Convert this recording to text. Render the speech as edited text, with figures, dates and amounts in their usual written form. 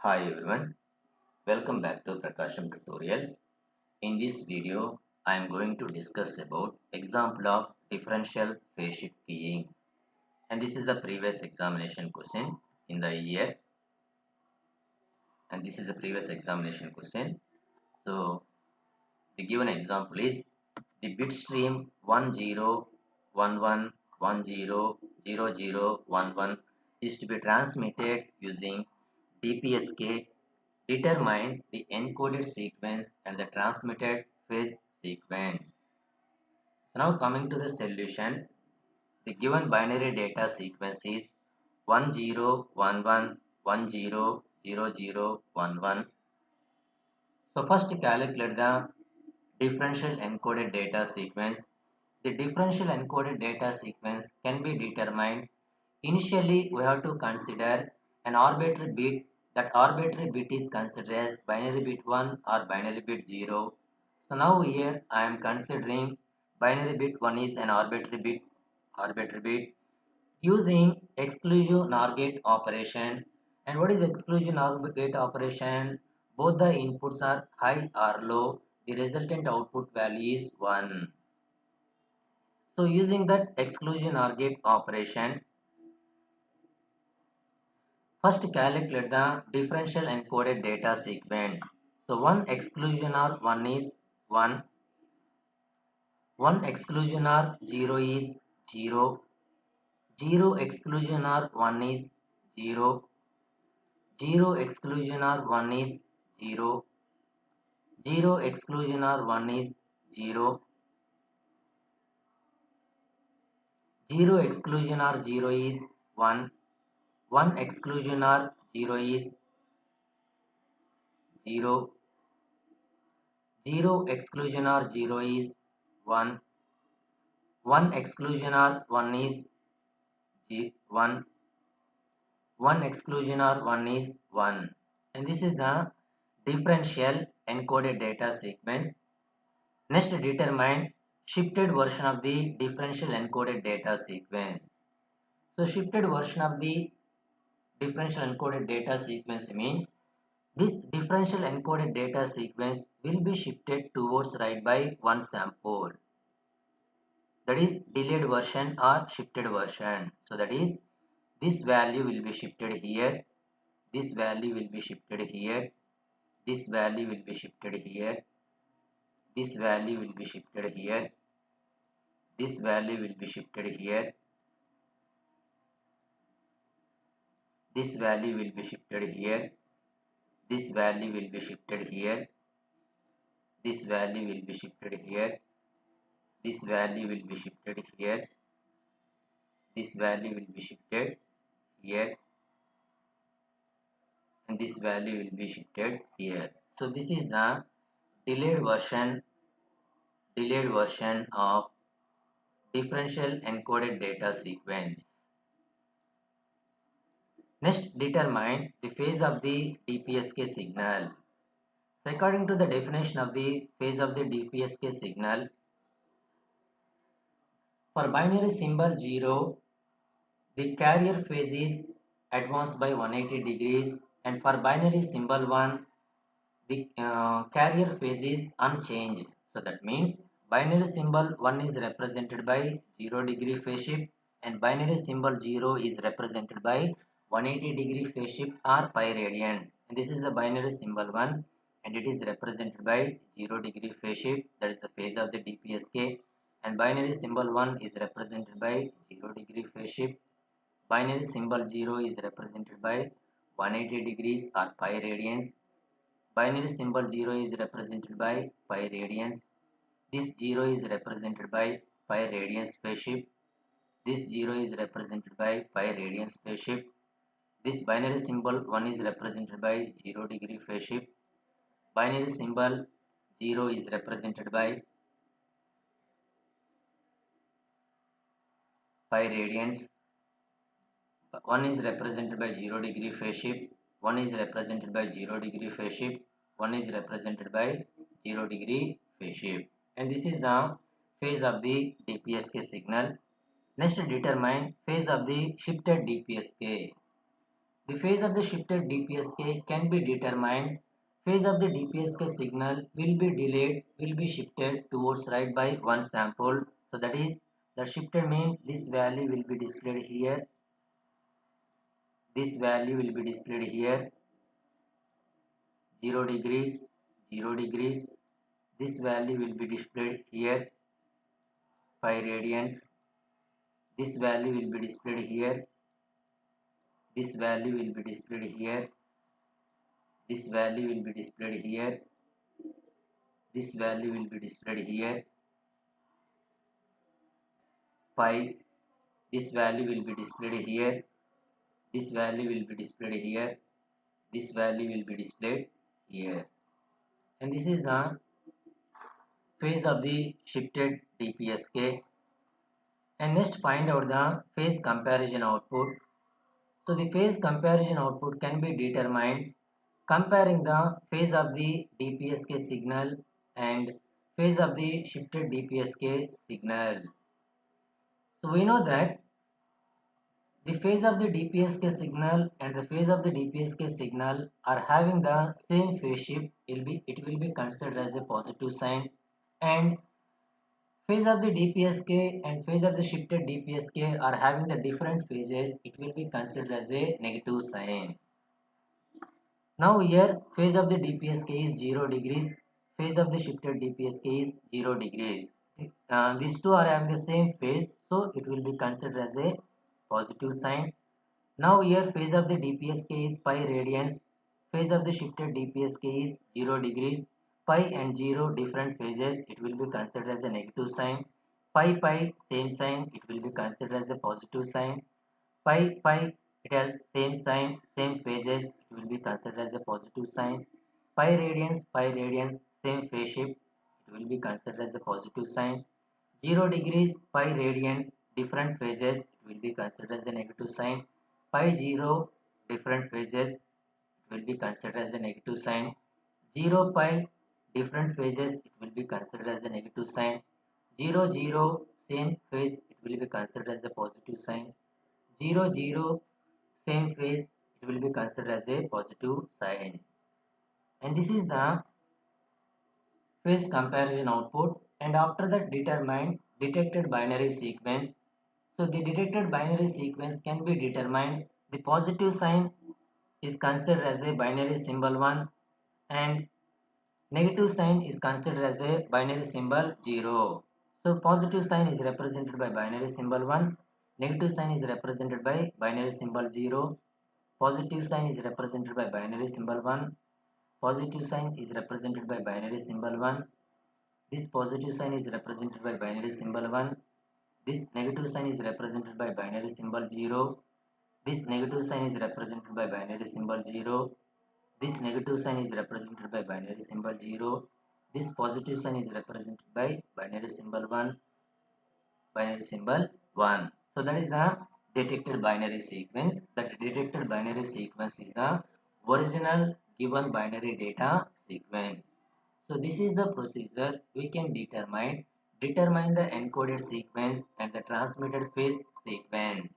Hi everyone, welcome back to Prakasham tutorial. In this video, I am going to discuss about example of differential phase shift keying, and this is the previous examination question in the year, and this is the previous examination question. So the given example is the bit stream 1011100011 is to be transmitted using DPSK. Determine the encoded sequence and the transmitted phase sequence. So now coming to the solution, the given binary data sequence is 1011100011. So first calculate the differential encoded data sequence. The differential encoded data sequence can be determined. Initially, we have to consider an arbitrary bit. That arbitrary bit is considered as binary bit 1 or binary bit 0. So now here I am considering binary bit 1 is an arbitrary bit using exclusive NOR gate operation. And what is exclusive NOR gate operation? Both the inputs are high or low. The resultant output value is 1. So using that exclusion OR gate operation, first calculate the differential encoded data sequence. So one exclusion OR 1 is 1, one exclusion OR 0 is 0, 0 exclusion OR 1 is 0, 0 exclusion OR 1 is 0, 0 exclusion OR 1 is 0, 0 exclusion OR 0 is 1, 1 exclusion OR 0 is 0, 0 exclusion OR 0 is 1, 1 exclusion OR 1 is 1, 1 exclusion OR 1 is 1. And this is the differential encoded data sequence. Next, determine shifted version of the differential encoded data sequence. So shifted version of the differential encoded data sequence means this differential encoded data sequence will be shifted towards right by one sample. That is delayed version or shifted version. So that is this value will be shifted here, this value will be shifted here, this value will be shifted here, this value will be shifted here, this value will be shifted here, this value will be shifted here, this value will be shifted here, this value will be shifted here, this value will be shifted here, this value will be shifted here, and this value will be shifted here. So this is the delayed version of differential encoded data sequence. Next, determine the phase of the DPSK signal. So according to the definition of the phase of the DPSK signal, for binary symbol 0, the carrier phase is advanced by 180 degrees, and for binary symbol 1, the carrier phase is unchanged. So that means binary symbol 1 is represented by 0 degree phase shift, and binary symbol 0 is represented by 180 degree phase shift or pi radians. And this is the binary symbol 1, and it is represented by 0 degree phase shift, that is the phase of the DPSK, and binary symbol 1 is represented by 0 degree phase shift. Binary symbol 0 is represented by 180 degrees or pi radians. Binary symbol 0 is represented by pi radians. This 0 is represented by pi radians phase shift. This 0 is represented by pi radians phase shift. This binary symbol 1 is represented by 0 degree phase shift. Binary symbol 0 is represented by pi radians. 1 is represented by 0 degree phase shift. 1 is represented by 0 degree phase shift. 1 is represented by 0 degree phase shift. And this is the phase of the DPSK signal. Next, determine phase of the shifted DPSK. The phase of the shifted DPSK can be determined. Phase of the DPSK signal will be delayed, will be shifted towards right by one sample. So that is the shifted means this value will be displayed here. This value will be displayed here. 0 degrees, 0 degrees. This value will be displayed here. 5 radians. This value will be displayed here. This value will be displayed here. This value will be displayed here. This value will be displayed here. 5. This value will be displayed here. This value will be displayed here. This value will be displayed here. And this is the phase of the shifted DPSK. And next find out the phase comparison output. So the phase comparison output can be determined comparing the phase of the DPSK signal and phase of the shifted DPSK signal. So we know that the phase of the DPSK signal and the phase of the DPSK signal are having the same phase shift. It will be considered as a positive sign, and phase of the DPSK and phase of the shifted DPSK are having the different phases. It will be considered as a negative sign. Now here phase of the DPSK is 0 degrees, phase of the shifted DPSK is 0 degrees. These two are having the same phase, so it will be considered as a positive sign. Now here phase of the DPSK is pi radians, phase of the shifted DPSK is 0 degrees, pi and 0 different phases, it will be considered as a negative sign. Pi same sign, it will be considered as a positive sign. Pi it has same sign, same phases, it will be considered as a positive sign. Pi radians same phase shift, it will be considered as a positive sign. 0 degrees pi radians different phases, it will be considered as a negative sign. Pi 0 different phases, it will be considered as a negative sign. 0 pi different phases, it will be considered as a negative sign. 0 same phase, it will be considered as a positive sign. 0 same phase, it will be considered as a positive sign. And this is the phase comparison output, and after that determine detected binary sequence. So the detected binary sequence can be determined. The positive sign is considered as a binary symbol 1 and negative sign is considered as a binary symbol 0. So positive sign is represented by binary symbol 1, negative sign is represented by binary symbol 0, positive sign is represented by binary symbol 1, positive sign is represented by binary symbol 1, this positive sign is represented by binary symbol 1, this negative sign is represented by binary symbol 0, this negative sign is represented by binary symbol 0, this negative sign is represented by binary symbol 0, this positive sign is represented by binary symbol 1, binary symbol 1. So that is the detected binary sequence. That detected binary sequence is the original given binary data sequence. So this is the procedure we can determine the encoded sequence and the transmitted phase sequence.